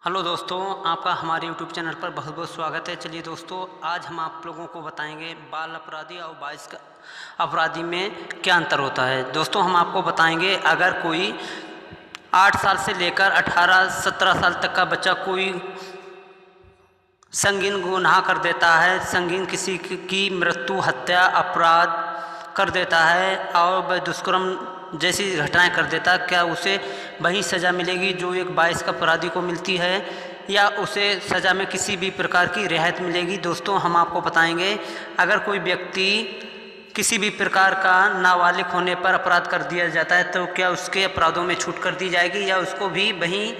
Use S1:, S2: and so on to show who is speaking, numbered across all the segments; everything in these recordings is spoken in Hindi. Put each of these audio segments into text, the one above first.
S1: हेलो दोस्तों, आपका हमारे यूट्यूब चैनल पर बहुत बहुत स्वागत है। चलिए दोस्तों, आज हम आप लोगों को बताएंगे बाल अपराधी और वयस्क अपराधी में क्या अंतर होता है। दोस्तों, हम आपको बताएंगे अगर कोई 8 साल से लेकर 18-17 साल तक का बच्चा कोई संगीन गुनाह कर देता है, संगीन किसी की मृत्यु, हत्या, अपराध कर देता है और वह दुष्कर्म जैसी घटनाएं कर देता है, क्या उसे वही सज़ा मिलेगी जो एक वयस्क अपराधी को मिलती है, या उसे सज़ा में किसी भी प्रकार की रियायत मिलेगी। दोस्तों, हम आपको बताएंगे अगर कोई व्यक्ति किसी भी प्रकार का नाबालिग होने पर अपराध कर दिया जाता है तो क्या उसके अपराधों में छूट कर दी जाएगी या उसको भी वही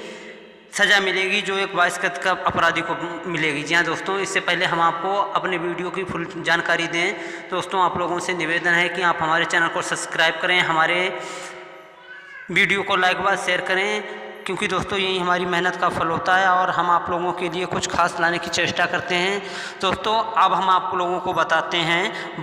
S1: सज़ा मिलेगी जो एक वयस्क का अपराधी को मिलेगी। जी हाँ दोस्तों, इससे पहले हम आपको अपने वीडियो की फुल जानकारी दें। दोस्तों, आप लोगों से निवेदन है कि आप हमारे चैनल को सब्सक्राइब करें, हमारे वीडियो को लाइक व शेयर करें, क्योंकि दोस्तों यही हमारी मेहनत का फल होता है और हम आप लोगों के लिए कुछ खास लाने की चेष्टा करते हैं। दोस्तों, अब हम आप लोगों को बताते हैं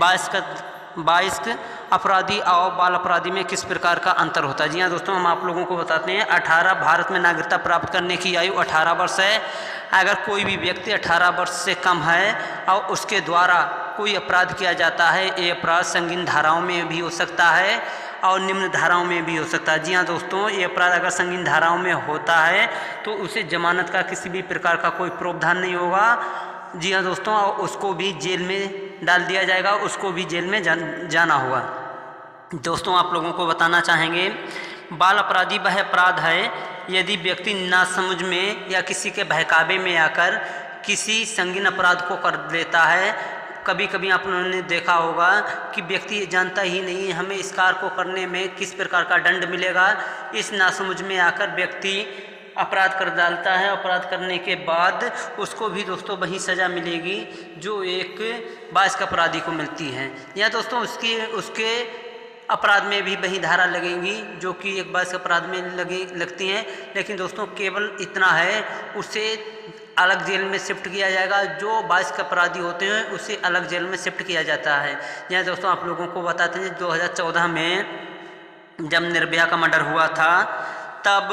S1: वयस्क अपराधी और बाल अपराधी में किस प्रकार का अंतर होता है। जी हाँ दोस्तों, हम आप लोगों को बताते हैं 18 भारत में नागरिकता प्राप्त करने की आयु 18 वर्ष है। अगर कोई भी व्यक्ति 18 वर्ष से कम है और उसके द्वारा कोई अपराध किया जाता है, ये अपराध संगीन धाराओं में भी हो सकता है और निम्न धाराओं में भी हो सकता है। जी हाँ दोस्तों, ये अपराध अगर संगीन धाराओं में होता है तो उसे जमानत का किसी भी प्रकार का कोई प्रावधान नहीं होगा। जी हाँ दोस्तों, और उसको भी जेल में डाल दिया जाएगा, उसको भी जेल में जाना होगा। दोस्तों, आप लोगों को बताना चाहेंगे बाल अपराधी वह अपराध है यदि व्यक्ति नासमझ में या किसी के बहकावे में आकर किसी संगीन अपराध को कर लेता है। कभी कभी आप लोगों ने देखा होगा कि व्यक्ति जानता ही नहीं हमें इस कार्य को करने में किस प्रकार का दंड मिलेगा। इस नासमझ में आकर व्यक्ति अपराध कर डालता है। अपराध करने के बाद उसको भी दोस्तों वही सज़ा मिलेगी जो एक वयस्क अपराधी को मिलती है। या दोस्तों, उसके अपराध में भी वही धारा लगेंगी जो कि एक वयस्क अपराध में लगती हैं। लेकिन दोस्तों, केवल इतना है, उसे अलग जेल में शिफ्ट किया जाएगा। जो वयस्क अपराधी होते हैं उसे अलग जेल में शिफ्ट किया जाता है। यहाँ दोस्तों, आप लोगों को बताते हैं 2014 में जब निर्भया का मर्डर हुआ था, तब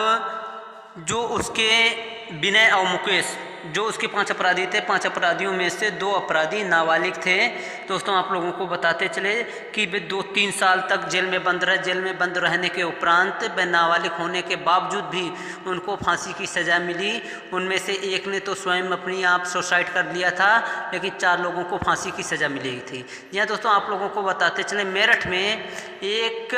S1: जो उसके विनय और मुकेश, जो उसके 5 अपराधी थे, 5 अपराधियों में से 2 अपराधी नाबालिग थे। दोस्तों, आप लोगों को बताते चले कि वे 2-3 साल तक जेल में बंद रहे। जेल में बंद रहने के उपरांत वे नाबालिग होने के बावजूद भी उनको फांसी की सज़ा मिली। उनमें से एक ने तो स्वयं अपनी आप सुसाइड कर लिया था, लेकिन 4 लोगों को फांसी की सज़ा मिली थी। यह दोस्तों, आप लोगों को बताते चले मेरठ में एक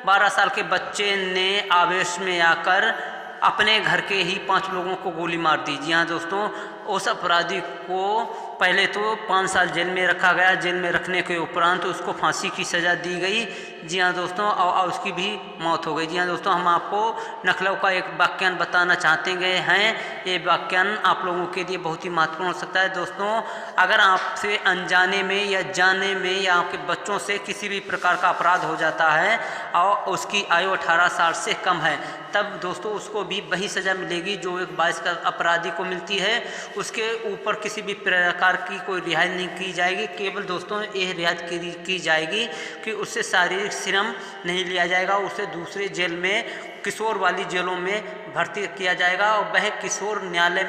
S1: 12 साल के बच्चे ने आवेश में आकर अपने घर के ही 5 लोगों को गोली मार दी। जी हाँ दोस्तों, उस अपराधी को पहले तो 5 साल जेल में रखा गया। जेल में रखने के उपरांत उसको फांसी की सज़ा दी गई। जी हाँ दोस्तों, और उसकी भी मौत हो गई। जी हाँ दोस्तों, हम आपको नखलऊ का एक वाक्यान बताना चाहते हैं। ये वाक्यान आप लोगों के लिए बहुत ही महत्वपूर्ण हो सकता है। दोस्तों, अगर आपसे अनजाने में या जाने में या आपके बच्चों से किसी भी प्रकार का अपराध हो जाता है और उसकी आयु 18 साल से कम है, तब दोस्तों उसको भी वही सज़ा मिलेगी जो एक वयस्क अपराधी को मिलती है। उसके ऊपर किसी भी प्रकार की कोई रियायत नहीं की जाएगी। केवल दोस्तों यह रियायत की जाएगी कि उससे शारीरिक श्रम नहीं लिया जाएगा, उसे दूसरे जेल में, किशोर वाली जेलों में भर्ती किया जाएगा और वह किशोर न्यायालय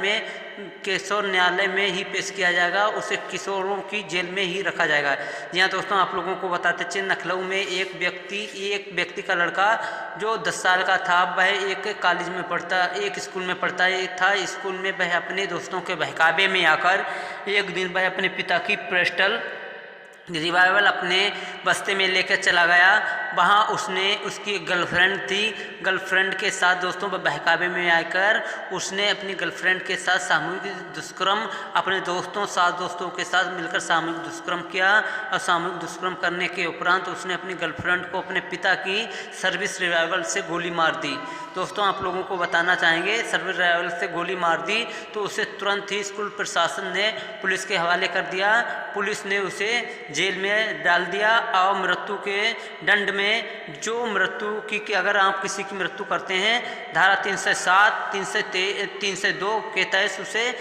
S1: में ही पेश किया जाएगा। उसे किशोरों की जेल में ही रखा जाएगा। जी हाँ दोस्तों, आप लोगों को बताते चले नखलऊ में एक व्यक्ति का लड़का जो 10 साल का था, वह एक स्कूल में पढ़ता था। स्कूल में वह अपने दोस्तों के बहकावे में आकर एक दिन वह अपने पिता की पेस्टल रिवाइवल अपने बस्ते में लेकर चला गया। वहाँ उसकी गर्लफ्रेंड थी। गर्लफ्रेंड के साथ दोस्तों वह बहकावे में आकर उसने अपनी गर्लफ्रेंड के साथ सामूहिक दुष्कर्म, अपने 7 दोस्तों के साथ मिलकर सामूहिक दुष्कर्म किया। और सामूहिक दुष्कर्म करने के उपरांत उसने अपनी गर्लफ्रेंड को अपने पिता की सर्विस रिवाइवल से गोली मार दी। दोस्तों, आप लोगों को बताना चाहेंगे सर्विस रिवाइवल से गोली मार दी तो उसे तुरंत ही स्कूल प्रशासन ने पुलिस के हवाले कर दिया। पुलिस ने उसे जेल में डाल दिया और मृत्यु के दंड में, जो मृत्यु की अगर आप किसी की मृत्यु करते हैं, धारा 307, 302 के तहत उसे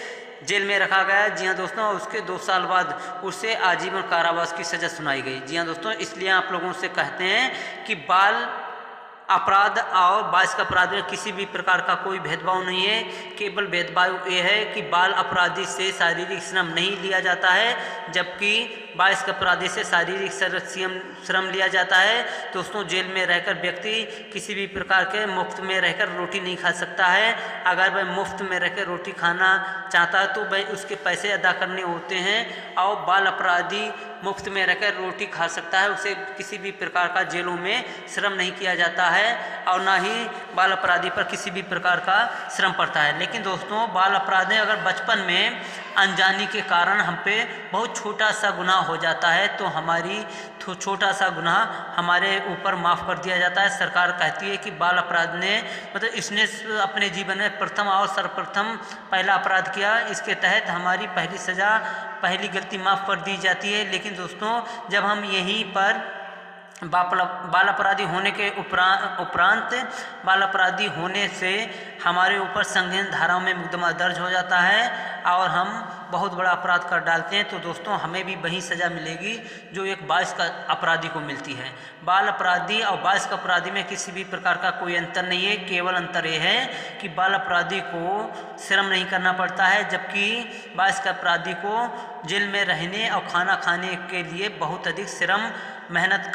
S1: जेल में रखा गया। जी हाँ दोस्तों, उसके 2 साल बाद उसे आजीवन कारावास की सज़ा सुनाई गई। जी हाँ दोस्तों, इसलिए आप लोगों से कहते हैं कि बाल अपराध और बाइस का अपराध में किसी भी प्रकार का कोई भेदभाव नहीं है। केवल भेदभाव ये है कि बाल अपराधी से शारीरिक श्रम नहीं लिया जाता है, जबकि बाइस का अपराधी से शारीरिक श्रम लिया जाता है। दोस्तों, जेल में रहकर व्यक्ति किसी भी प्रकार के मुफ्त में रहकर रोटी नहीं खा सकता है। अगर वह मुफ्त में रहकर रोटी खाना चाहता है तो वह उसके पैसे अदा करने होते हैं, और बाल अपराधी मुफ्त में रहकर रोटी खा सकता है। उसे किसी भी प्रकार का जेलों में श्रम नहीं किया जाता है और ना ही बाल अपराधी पर किसी भी प्रकार का श्रम पड़ता है। लेकिन दोस्तों, बाल अपराधी अगर बचपन में अनजानी के कारण हम पे बहुत छोटा सा गुनाह हो जाता है तो हमारी छोटा सा गुनाह हमारे ऊपर माफ़ कर दिया जाता है। सरकार कहती है कि बाल अपराध ने मतलब इसने अपने जीवन में प्रथम और सर्वप्रथम पहला अपराध किया, इसके तहत हमारी पहली सज़ा, पहली गलती माफ़ कर दी जाती है। लेकिन दोस्तों, जब हम यहीं पर बाल अपराधी होने के उपरांत बाल अपराधी होने से हमारे ऊपर संगीन धाराओं में मुकदमा दर्ज हो जाता है और हम बहुत बड़ा अपराध कर डालते हैं, तो दोस्तों हमें भी वही सज़ा मिलेगी जो एक बाइस का अपराधी को मिलती है। बाल अपराधी और बाइस का अपराधी में किसी भी प्रकार का कोई अंतर नहीं है। केवल अंतर यह है कि बाल अपराधी को श्रम नहीं करना पड़ता है, जबकि बाइस का अपराधी को जेल में रहने और खाना खाने के लिए बहुत अधिक श्रम मेहनत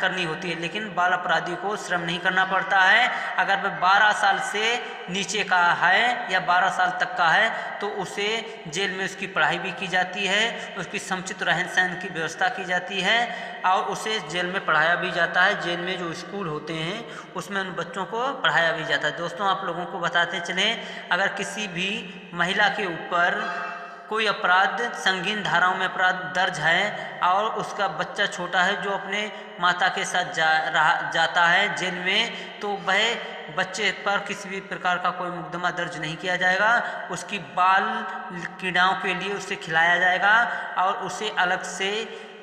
S1: करनी होती है। लेकिन बाल अपराधी को श्रम नहीं करना पड़ता है। अगर वह 12 साल से नीचे का है या 12 साल तक का है तो उसे जेल में उसकी पढ़ाई भी की जाती है, उसकी समुचित रहन सहन की व्यवस्था की जाती है और उसे जेल में पढ़ाया भी जाता है। जेल में जो स्कूल होते हैं उसमें उन बच्चों को पढ़ाया भी जाता है। दोस्तों, आप लोगों को बताते चलें, अगर किसी भी महिला के ऊपर कोई अपराध संगीन धाराओं में अपराध दर्ज है और उसका बच्चा छोटा है जो अपने माता के साथ जाता है जेल में, तो वह बच्चे पर किसी भी प्रकार का कोई मुकदमा दर्ज नहीं किया जाएगा। उसकी बाल कीड़ाओं के लिए उसे खिलाया जाएगा और उसे अलग से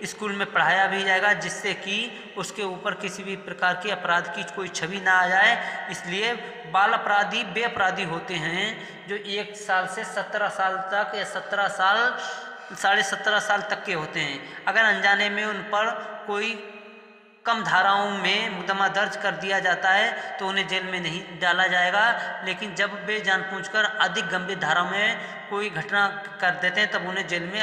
S1: स्कूल में पढ़ाया भी जाएगा, जिससे कि उसके ऊपर किसी भी प्रकार के अपराध की कोई छवि ना आ जाए। इसलिए बाल अपराधी वे अपराधी होते हैं जो 1 साल से 17 साल तक या 17 साल 17.5 साल तक के होते हैं। अगर अनजाने में उन पर कोई कम धाराओं में मुकदमा दर्ज कर दिया जाता है तो उन्हें जेल में नहीं डाला जाएगा, लेकिन जब वे जानबूझकर अधिक गंभीर धाराओं में कोई घटना कर देते हैं तब उन्हें जेल में